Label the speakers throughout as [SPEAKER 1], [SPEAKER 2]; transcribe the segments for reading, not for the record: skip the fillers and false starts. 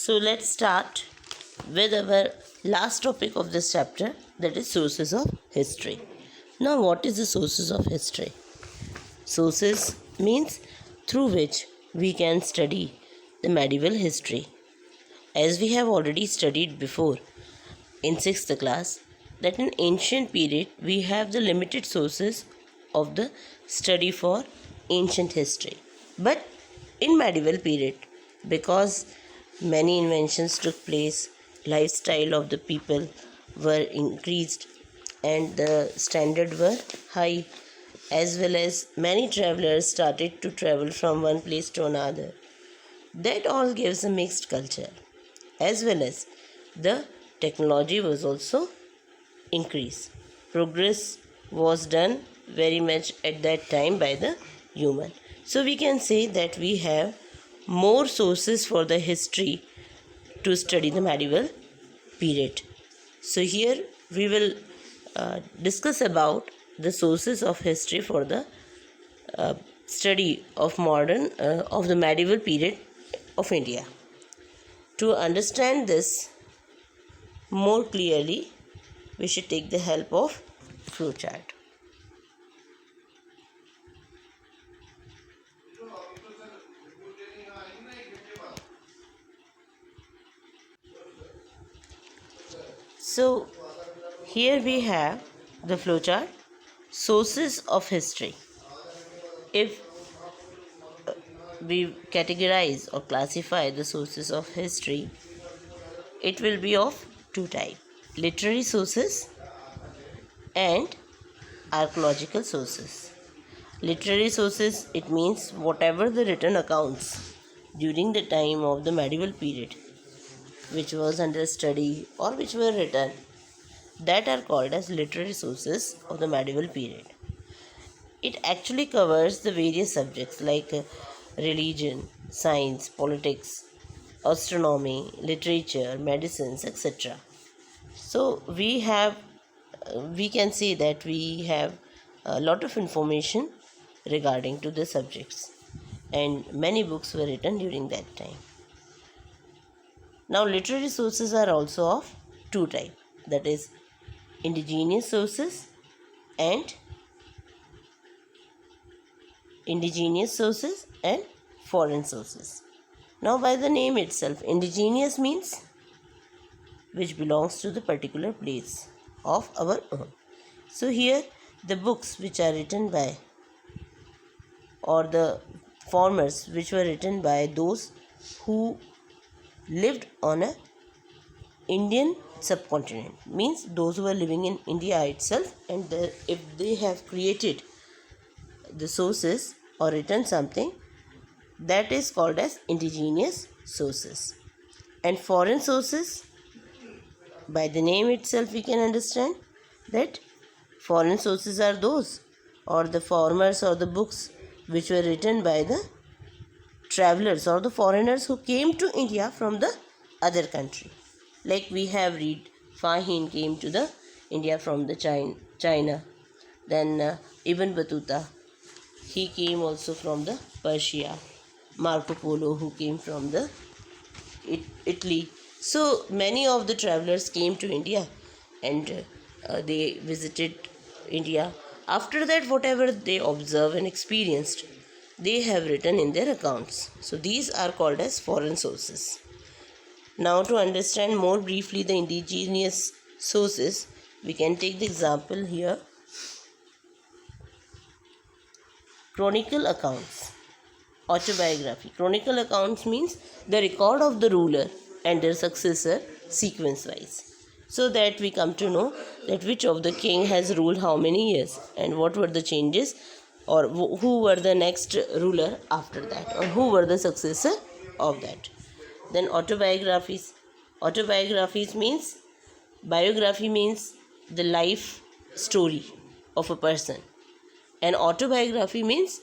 [SPEAKER 1] So let's start with our last topic of this chapter, that is sources of history. Now, what is the sources of history? Sources means through which we can study the medieval history. As we have already studied before in 6th class, that in ancient period we have the limited sources of the study for ancient history. But in medieval period, because many inventions took place, lifestyle of the people were increased and the standard were high, as well as many travelers started to travel from one place to another. That all gives a mixed culture, as well as the technology was also increased. Progress was done very much at that time by the human. So we can say that we have more sources for the history to study the medieval period. So here we will discuss about the sources of history for the study of of the medieval period of India. To understand this more clearly, we should take the help of flowchart. So here we have the flowchart, sources of history. If we categorize or classify the sources of history, it will be of two types: literary sources and archaeological sources. Literary sources, it means whatever the written accounts during the time of the medieval period which was under study or which were written, that are called as literary sources of the medieval period. It actually covers the various subjects like religion, science, politics, astronomy, literature, medicines, etc. So we can say that we have a lot of information regarding to the subjects, and many books were written during that time. Now, literary sources are also of two types, that is indigenous sources and foreign sources. Now, by the name itself, indigenous means which belongs to the particular place of our own. So here the books which are written by, or the formers which were written by those who lived on a Indian subcontinent, means those who were living in India itself, and if they have created the sources or written something, that is called as indigenous sources. And foreign sources, by the name itself we can understand that foreign sources are those, or the formers or the books which were written by the travelers or the foreigners who came to India from the other country. Like we have read, Fahin came to the India from the China. Then Ibn Battuta, he came also from the Persia. Marco Polo, who came from the Italy. So many of the travelers came to India and they visited India. After that, whatever they observed and experienced, they have written in their accounts. So these are called as foreign sources. Now, to understand more briefly the indigenous sources, we can take the example here. Chronicle accounts, autobiography. Chronicle accounts means the record of the ruler and their successor sequence wise, so that we come to know that which of the king has ruled how many years and what were the changes, or who were the next ruler after that, or who were the successor of that. Then autobiographies. Autobiographies means, biography means the life story of a person, and autobiography means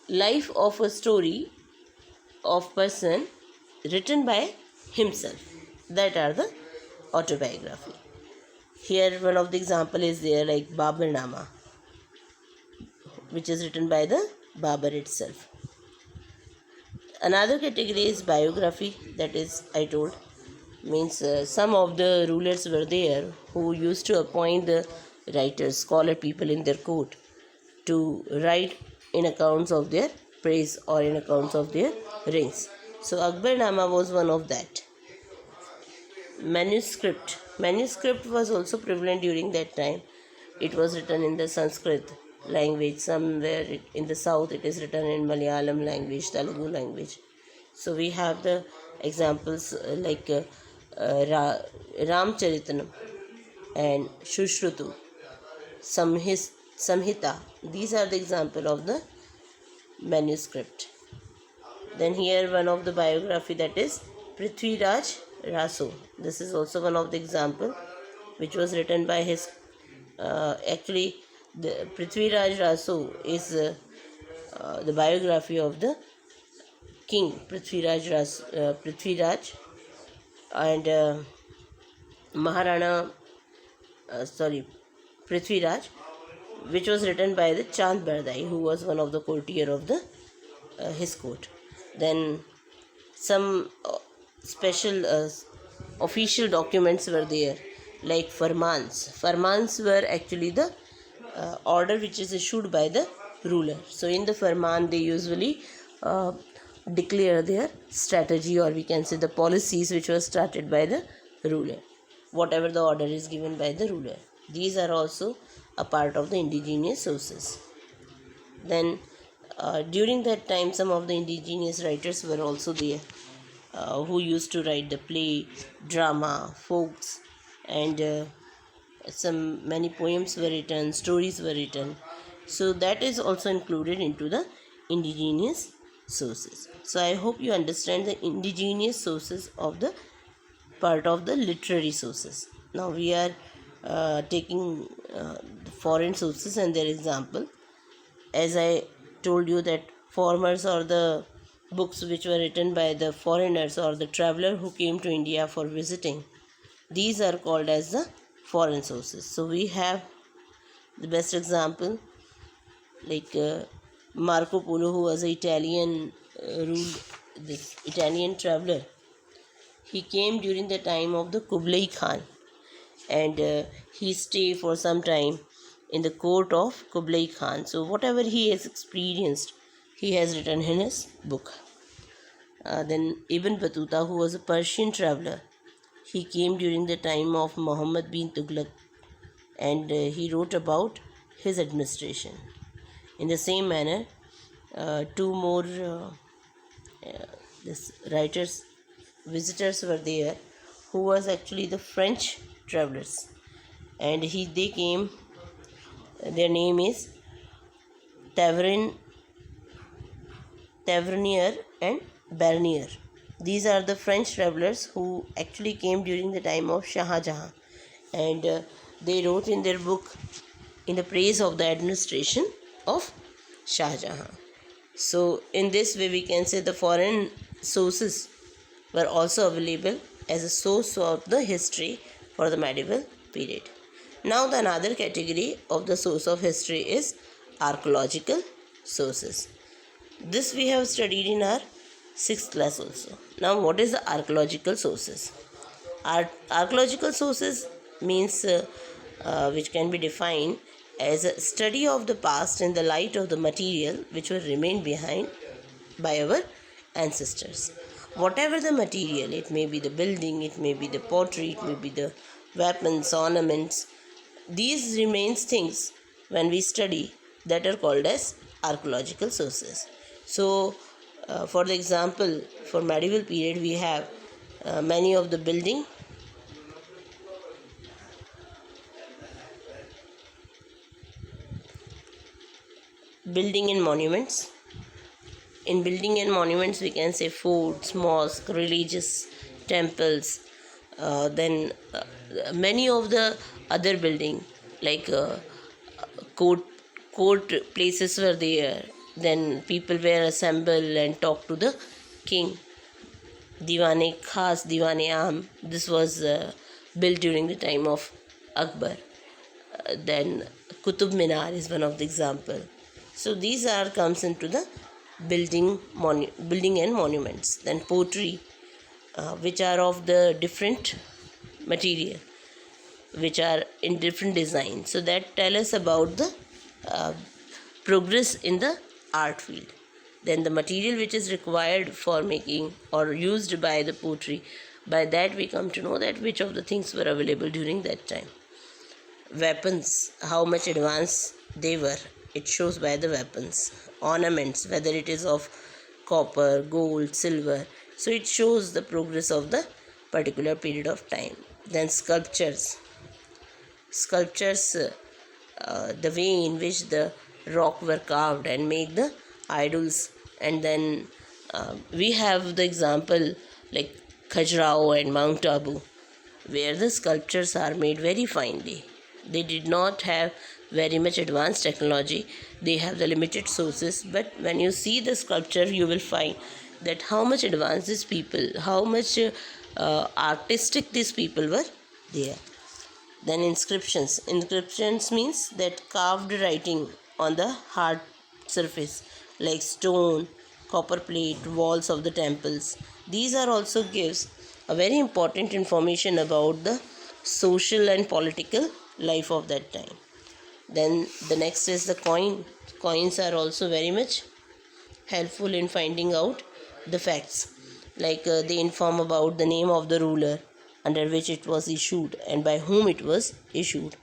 [SPEAKER 1] life of a story of person written by himself. That are the autobiography. Here one of the example is there, like Baburnama, which is written by the Babur itself. Another category is biography, that is, I told, means some of the rulers were there who used to appoint the writers, scholar people in their court to write in accounts of their praise or in accounts of their reigns. So Akbarnama was one of that. Manuscript was also prevalent during that time. It was written in the Sanskrit language. Somewhere in the south it is written in Malayalam language, Telugu language. So we have the examples like Ramcharitanam and Shushrutu, Samhita. These are the example of the manuscript. Then here one of the biography, that is Prithviraj Raso. This is also one of the example which was written by his actually the Prithviraj Raso is the biography of the king Prithviraj and Maharana Prithviraj, which was written by the Chand Bardai, who was one of the courtier of the his court. Then some special official documents were there, like farmans. Farmans were actually the order which is issued by the ruler. So in the farman they usually declare their strategy, or we can say the policies which were started by the ruler, whatever the order is given by the ruler. These are also a part of the indigenous sources. Then during that time some of the indigenous writers were also there who used to write the play, drama, folks, and some many poems were written, stories were written. So that is also included into the indigenous sources. So I hope you understand the indigenous sources of the part of the literary sources. Now we are taking foreign sources and their example. As I told you that formers or the books which were written by the foreigners or the traveler who came to India for visiting, these are called as the foreign sources. So we have the best example like Marco Polo, who was an Italian this Italian traveler. He came during the time of the Kublai Khan, and he stayed for some time in the court of Kublai Khan. So whatever he has experienced, he has written in his book. Then Ibn Battuta, who was a Persian traveler, he came during the time of Muhammad bin Tughlaq, and he wrote about his administration. In the same manner, two more visitors were there, who was actually the French travelers, and they came. Their name is Tavernier and Bernier. These are the French travelers who actually came during the time of Shah Jahan, and they wrote in their book in the praise of the administration of Shah Jahan. So in this way we can say the foreign sources were also available as a source of the history for the medieval period. Now the another category of the source of history is archaeological sources. This we have studied in our 6th class also. Now what is the archaeological sources? Archaeological sources means which can be defined as a study of the past in the light of the material which will remain behind by our ancestors. Whatever the material, it may be the building, it may be the pottery, it may be the weapons, ornaments, these remains things when we study that are called as archaeological sources. So for the example, for medieval period we have many of the building and monuments. In building and monuments we can say forts, mosques, religious temples, then many of the other building like court places were there. Then people were assembled and talk to the king. Diwane Khas, Diwane Am, this was built during the time of Akbar. Then Qutub Minar is one of the example. So these are comes into the building and monuments. Then pottery, which are of the different material, which are in different designs. So that tell us about the uh, progress in the art field. Then the material which is required for making or used by the pottery, by that we come to know that which of the things were available during that time. Weapons, how much advanced they were, it shows by the weapons. Ornaments, whether it is of copper, gold, silver, so it shows the progress of the particular period of time. Then sculptures, the way in which the rock were carved and make the idols. And then we have the example like Khajuraho and Mount Abu, where the sculptures are made very finely. They did not have very much advanced technology, they have the limited sources, but when you see the sculpture you will find that how much advanced these people, how much artistic these people were there. Then inscriptions means that carved writing on the hard surface like stone, copper plate, walls of the temples. These are also gives a very important information about the social and political life of that time. Then the next is the coins are also very much helpful in finding out the facts, like they inform about the name of the ruler under which it was issued and by whom it was issued.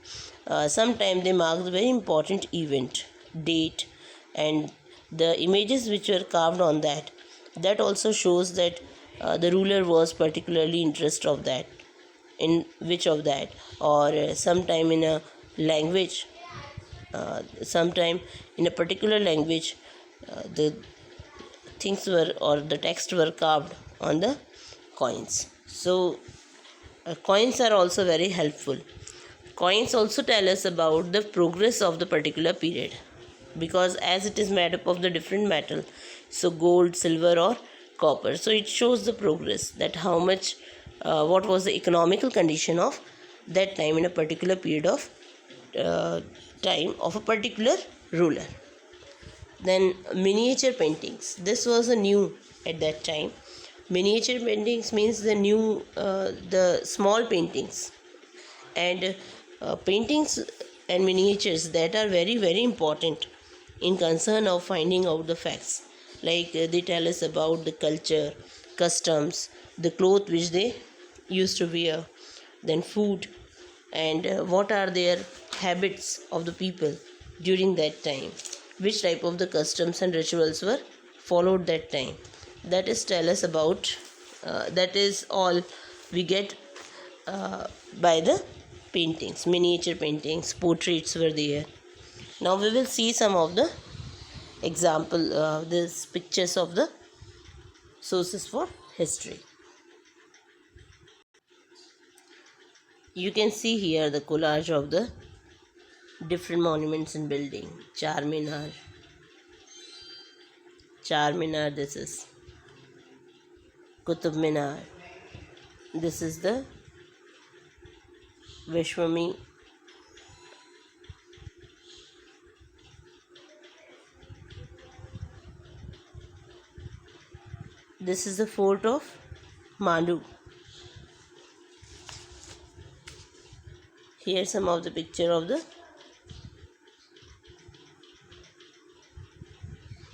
[SPEAKER 1] Sometimes they mark the very important event, date, and the images which were carved on that also shows that the ruler was particularly interested of that, in which of that, or sometime in a language, sometime in a particular language, the things were or the text were carved on the coins. So coins are also very helpful. Coins also tell us about the progress of the particular period, because as it is made up of the different metal, so gold, silver or copper, so it shows the progress, that how much what was the economical condition of that time in a particular period of time of a particular ruler. Then miniature paintings, this was a new at that time. Miniature paintings means the small paintings, and paintings and miniatures that are very very important in concern of finding out the facts, like they tell us about the culture, customs, the clothes which they used to wear, then food, and what are their habits of the people during that time, which type of the customs and rituals were followed that time. That is tell us about that is all we get by the paintings, miniature paintings, portraits were there. Now we will see some of the example these pictures of the sources for history. You can see here the collage of the different monuments and building. Charminar, this is Qutub Minar, this is the Vishwami, this is the fort of Mandu. Here some of the picture of the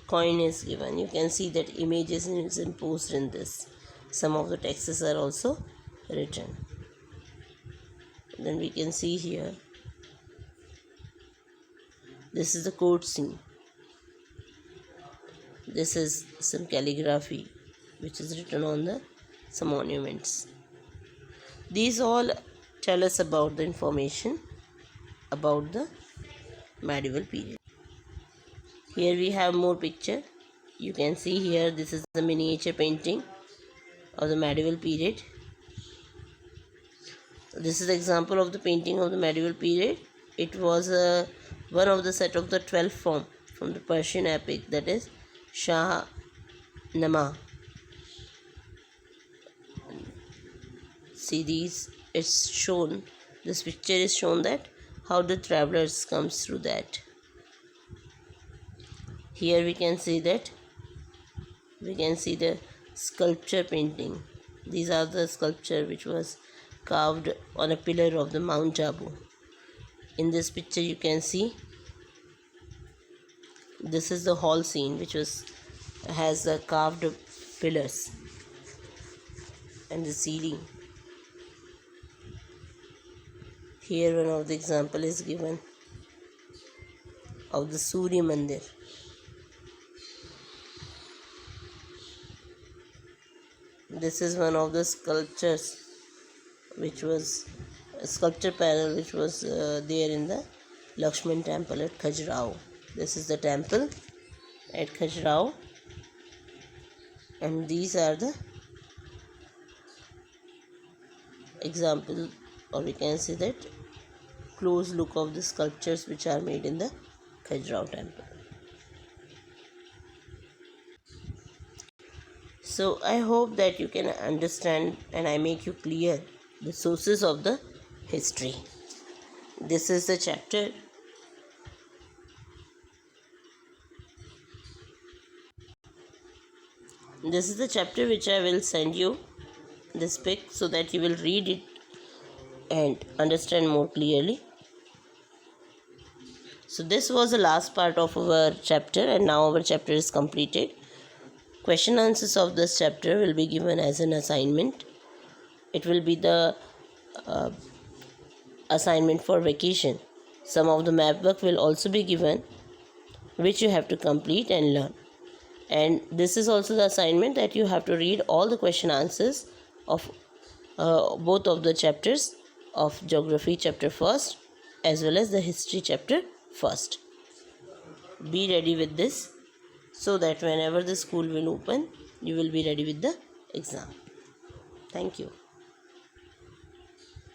[SPEAKER 1] coin is given. You can see that images is imposed in this. Some of the texts are also written. Then we can see here, this is the court scene. This is some calligraphy which is written on the some monuments. These all tell us about the information about the medieval period. Here we have more picture. You can see here, this is the miniature painting of the medieval period. This is the example of the painting of the medieval period. It was one of the set of the 12th form from the Persian epic, that is Shah Nama. See these, it's shown, this picture is shown that how the travelers comes through that. Here we can see that we can see the sculpture painting. These are the sculpture which was carved on a pillar of the Mount Jabu. In this picture you can see this is the hall scene which has the carved pillars and the ceiling. Here one of the example is given of the Surya Mandir. This is one of the sculptures which was a sculpture panel which was there in the Lakshman temple at Khajuraho. This is the temple at Khajuraho, and these are the example, or we can say that close look of the sculptures which are made in the Khajuraho temple. So I hope that you can understand and I make you clear the sources of the history. This is the chapter. This is the chapter which I will send you this pic so that you will read it and understand more clearly. So this was the last part of our chapter, and now our chapter is completed. Question answers of this chapter will be given as an assignment. It will be the assignment for vacation. Some of the map work will also be given which you have to complete and learn. And this is also the assignment that you have to read all the question answers of both of the chapters of geography chapter first as well as the history chapter first. Be ready with this so that whenever the school will open, you will be ready with the exam. Thank you.